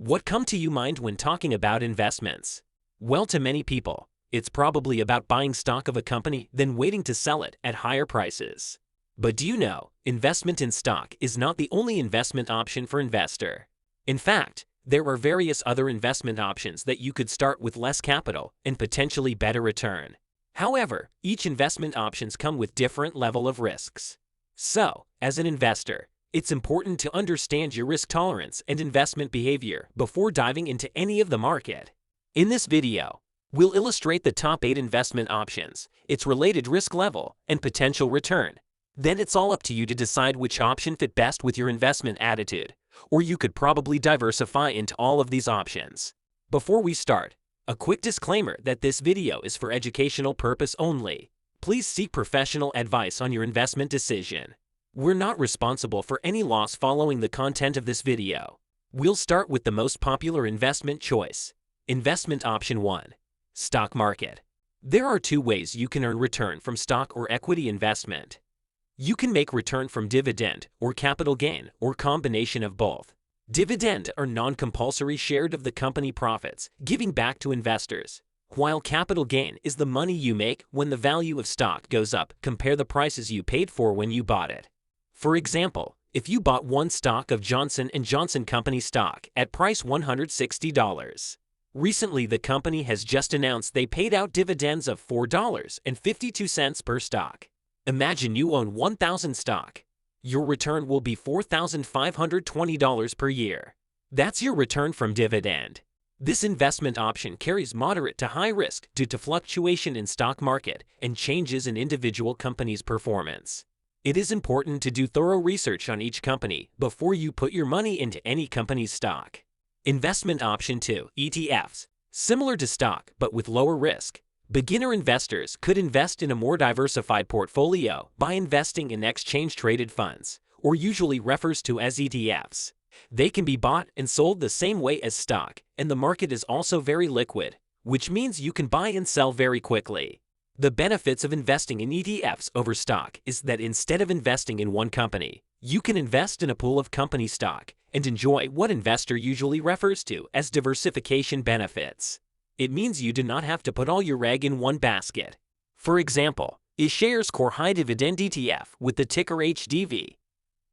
What come to your mind when talking about investments? Well, to many people, it's probably about buying stock of a company then waiting to sell it at higher prices. But do you know, investment in stock is not the only investment option for investor. In fact, there are various other investment options that you could start with less capital and potentially better return. However, each investment options come with different level of risks. So, as an investor, it's important to understand your risk tolerance and investment behavior before diving into any of the market. In this video, we'll illustrate the top 8 investment options, its related risk level, and potential return. Then it's all up to you to decide which option fit best with your investment attitude, or you could probably diversify into all of these options. Before we start, a quick disclaimer that this video is for educational purpose only. Please seek professional advice on your investment decision. We're not responsible for any loss following the content of this video. We'll start with the most popular investment choice. Investment option 1. Stock market. There are 2 ways you can earn return from stock or equity investment. You can make return from dividend or capital gain or combination of both. Dividend are non-compulsory shared of the company profits, giving back to investors, while capital gain is the money you make when the value of stock goes up. Compare the prices you paid for when you bought it. For example, if you bought one stock of Johnson & Johnson Company stock at price $160. Recently, the company has just announced they paid out dividends of $4.52 per stock. Imagine you own 1,000 stock. Your return will be $4,520 per year. That's your return from dividend. This investment option carries moderate to high risk due to fluctuation in stock market and changes in individual companies' performance. It is important to do thorough research on each company before you put your money into any company's stock. Investment option 2, ETFs. Similar to stock but with lower risk, beginner investors could invest in a more diversified portfolio by investing in exchange-traded funds, or usually refers to as ETFs. They can be bought and sold the same way as stock, and the market is also very liquid, which means you can buy and sell very quickly. The benefits of investing in ETFs over stock is that instead of investing in one company, you can invest in a pool of company stock and enjoy what investor usually refers to as diversification benefits. It means you do not have to put all your eggs in one basket. For example, iShares Core High Dividend ETF with the ticker HDV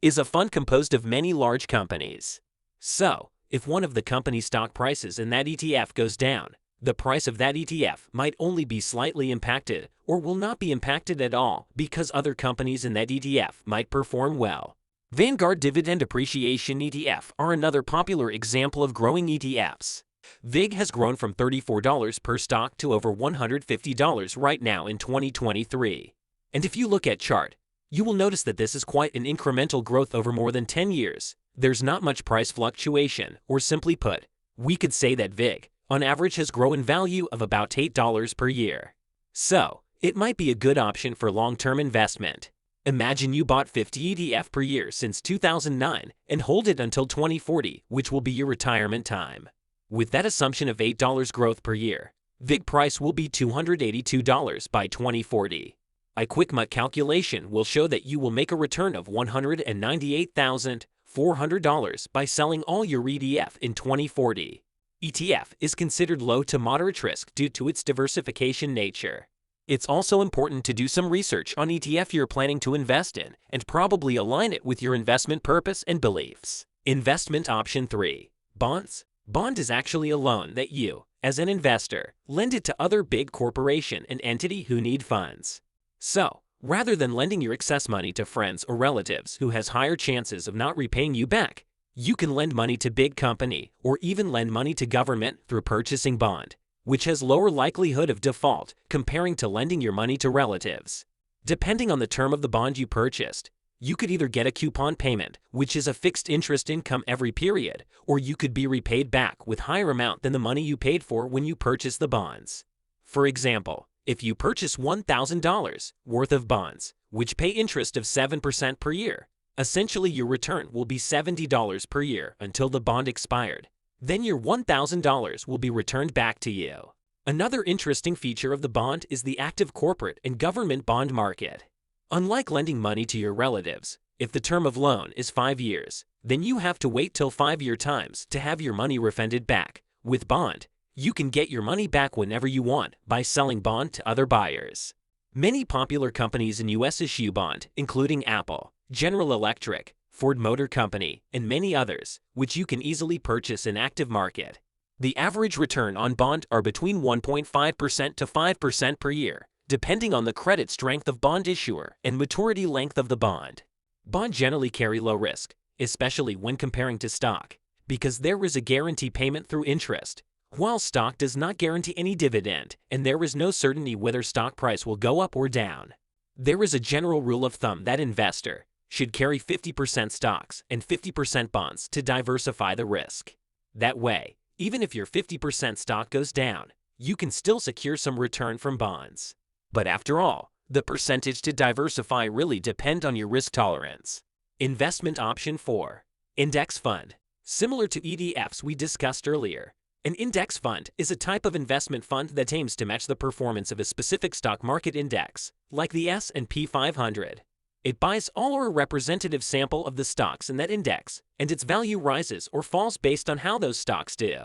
is a fund composed of many large companies. So, if one of the company stock prices in that ETF goes down, the price of that ETF might only be slightly impacted or will not be impacted at all because other companies in that ETF might perform well. Vanguard Dividend Appreciation ETF are another popular example of growing ETFs. VIG has grown from $34 per stock to over $150 right now in 2023. And if you look at chart, you will notice that this is quite an incremental growth over more than 10 years. There's not much price fluctuation, or simply put, we could say that VIG, on average, has grown in value of about $8 per year. So, it might be a good option for long-term investment. Imagine you bought 50 ETF per year since 2009 and hold it until 2040, which will be your retirement time. With that assumption of $8 growth per year, VIG price will be $282 by 2040. A quick math calculation will show that you will make a return of $198,400 by selling all your ETF in 2040. ETF is considered low to moderate risk due to its diversification nature. It's also important to do some research on ETF you're planning to invest in and probably align it with your investment purpose and beliefs. Investment option 3. Bonds. Bond is actually a loan that you, as an investor, lend it to other big corporation and entity who need funds. So, rather than lending your excess money to friends or relatives who has higher chances of not repaying you back, you can lend money to big company or even lend money to government through purchasing bond, which has lower likelihood of default comparing to lending your money to relatives. Depending on the term of the bond you purchased, you could either get a coupon payment, which is a fixed interest income every period, or you could be repaid back with higher amount than the money you paid for when you purchased the bonds. For example, if you purchase $1,000 worth of bonds, which pay interest of 7% per year, essentially your return will be $70 per year until the bond expired. Then your $1,000 will be returned back to you. Another interesting feature of the bond is the active corporate and government bond market. Unlike lending money to your relatives, if the term of loan is 5 years, then you have to wait till 5-year times to have your money refunded back. With bond, you can get your money back whenever you want by selling bond to other buyers. Many popular companies in US issue bond, including Apple, General Electric, Ford Motor Company, and many others, which you can easily purchase in active market. The average return on bond are between 1.5% to 5% per year, depending on the credit strength of bond issuer and maturity length of the bond. Bond generally carry low risk, especially when comparing to stock, because there is a guarantee payment through interest, while stock does not guarantee any dividend and there is no certainty whether stock price will go up or down. There is a general rule of thumb that investor should carry 50% stocks and 50% bonds to diversify the risk. That way, even if your 50% stock goes down, you can still secure some return from bonds. But after all, the percentage to diversify really depend on your risk tolerance. Investment option 4. Index fund. Similar to ETFs we discussed earlier, an index fund is a type of investment fund that aims to match the performance of a specific stock market index, like the S&P 500. It buys all or a representative sample of the stocks in that index, and its value rises or falls based on how those stocks do.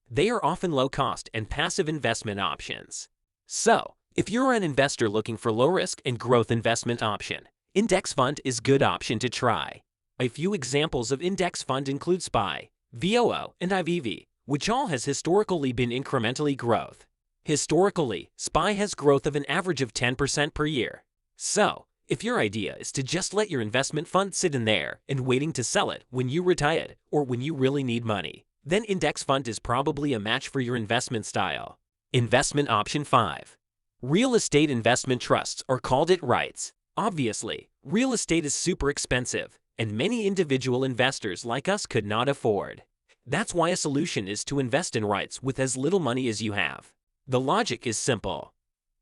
They are often low-cost and passive investment options. So, if you're an investor looking for low-risk and growth investment option, index fund is a good option to try. A few examples of index fund include SPY, VOO, and IVV, which all has historically been incrementally growth. Historically, SPY has growth of an average of 10% per year. So, if your idea is to just let your investment fund sit in there and waiting to sell it when you retire or when you really need money, then index fund is probably a match for your investment style. Investment option 5. Real estate investment trusts, or called it REITs. Obviously, real estate is super expensive, and many individual investors like us could not afford. That's why a solution is to invest in REITs with as little money as you have. The logic is simple.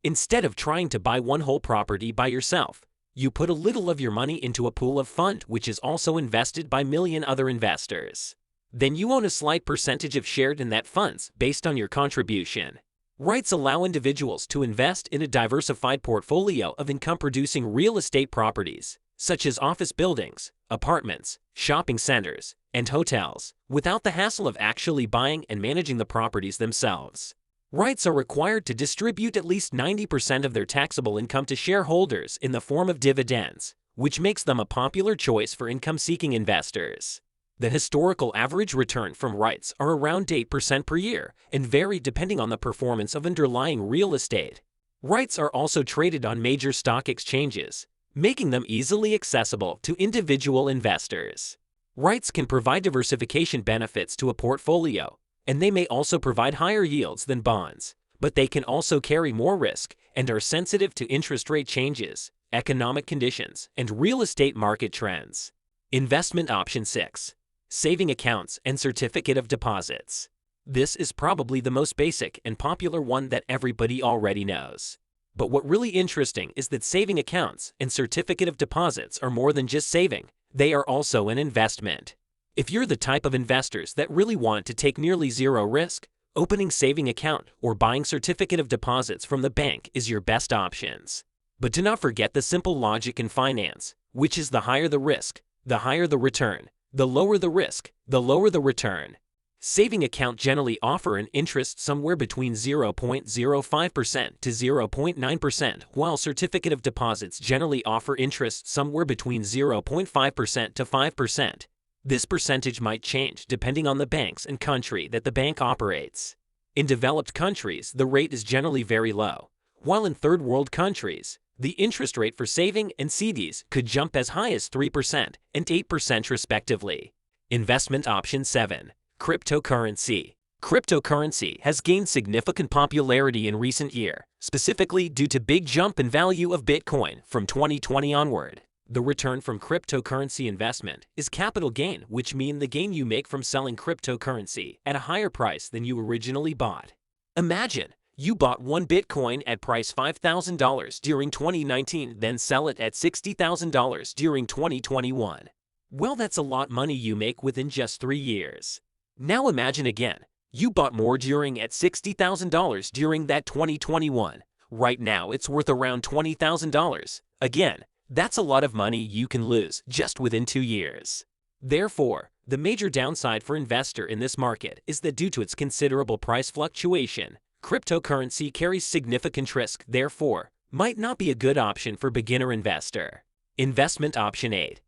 Instead of trying to buy one whole property by yourself, you put a little of your money into a pool of fund which is also invested by million other investors. Then you own a slight percentage of shared in that funds based on your contribution. REITs allow individuals to invest in a diversified portfolio of income-producing real estate properties, such as office buildings, apartments, shopping centers, and hotels, without the hassle of actually buying and managing the properties themselves. REITs are required to distribute at least 90% of their taxable income to shareholders in the form of dividends, which makes them a popular choice for income-seeking investors. The historical average return from REITs are around 8% per year and vary depending on the performance of underlying real estate. REITs are also traded on major stock exchanges, making them easily accessible to individual investors. REITs can provide diversification benefits to a portfolio, and they may also provide higher yields than bonds, but they can also carry more risk and are sensitive to interest rate changes, economic conditions, and real estate market trends. Investment option 6. Saving accounts and certificate of deposits. This is probably the most basic and popular one that everybody already knows. But what really interesting is that saving accounts and certificate of deposits are more than just saving, they are also an investment. If you're the type of investors that really want to take nearly zero risk, opening saving account or buying certificate of deposits from the bank is your best options. But do not forget the simple logic in finance, which is the higher the risk, the higher the return. The lower the risk, the lower the return. Saving account generally offer an interest somewhere between 0.05% to 0.9%, while certificate of deposits generally offer interest somewhere between 0.5% to 5%. This percentage might change depending on the banks and country that the bank operates. In developed countries, the rate is generally very low, while in third world countries, the interest rate for saving and CDs could jump as high as 3% and 8% respectively. Investment option 7. Cryptocurrency. Cryptocurrency has gained significant popularity in recent years, specifically due to big jump in value of Bitcoin from 2020 onward. The return from cryptocurrency investment is capital gain, which means the gain you make from selling cryptocurrency at a higher price than you originally bought. Imagine you bought one Bitcoin at price $5,000 during 2019, then sell it at $60,000 during 2021. Well, that's a lot of money you make within just 3 years. Now imagine again, you bought more during at $60,000 during that 2021. Right now, it's worth around $20,000. Again, that's a lot of money you can lose just within 2 years. Therefore, the major downside for investor in this market is that due to its considerable price fluctuation, cryptocurrency carries significant risk, therefore, might not be a good option for beginner investor. Investment option 8.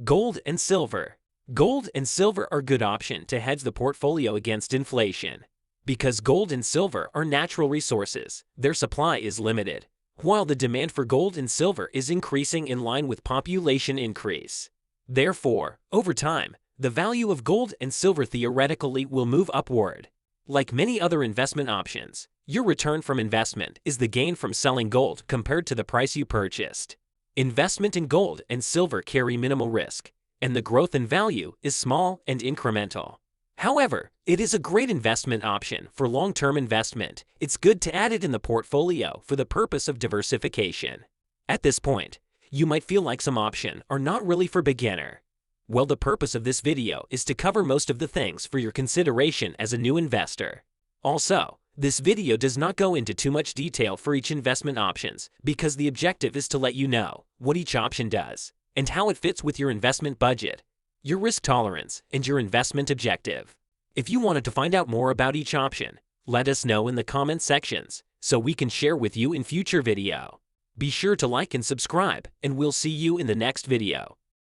Gold and silver. Gold and silver are a good option to hedge the portfolio against inflation. Because gold and silver are natural resources, their supply is limited, while the demand for gold and silver is increasing in line with population increase. Therefore, over time, the value of gold and silver theoretically will move upward. Like many other investment options, your return from investment is the gain from selling gold compared to the price you purchased. Investment in gold and silver carry minimal risk, and the growth in value is small and incremental. However, it is a great investment option for long-term investment. It's good to add it in the portfolio for the purpose of diversification. At this point, you might feel like some options are not really for beginner. Well, the purpose of this video is to cover most of the things for your consideration as a new investor. Also, this video does not go into too much detail for each investment options because the objective is to let you know what each option does and how it fits with your investment budget, your risk tolerance, and your investment objective. If you wanted to find out more about each option, let us know in the comment sections so we can share with you in future video. Be sure to like and subscribe, and we'll see you in the next video.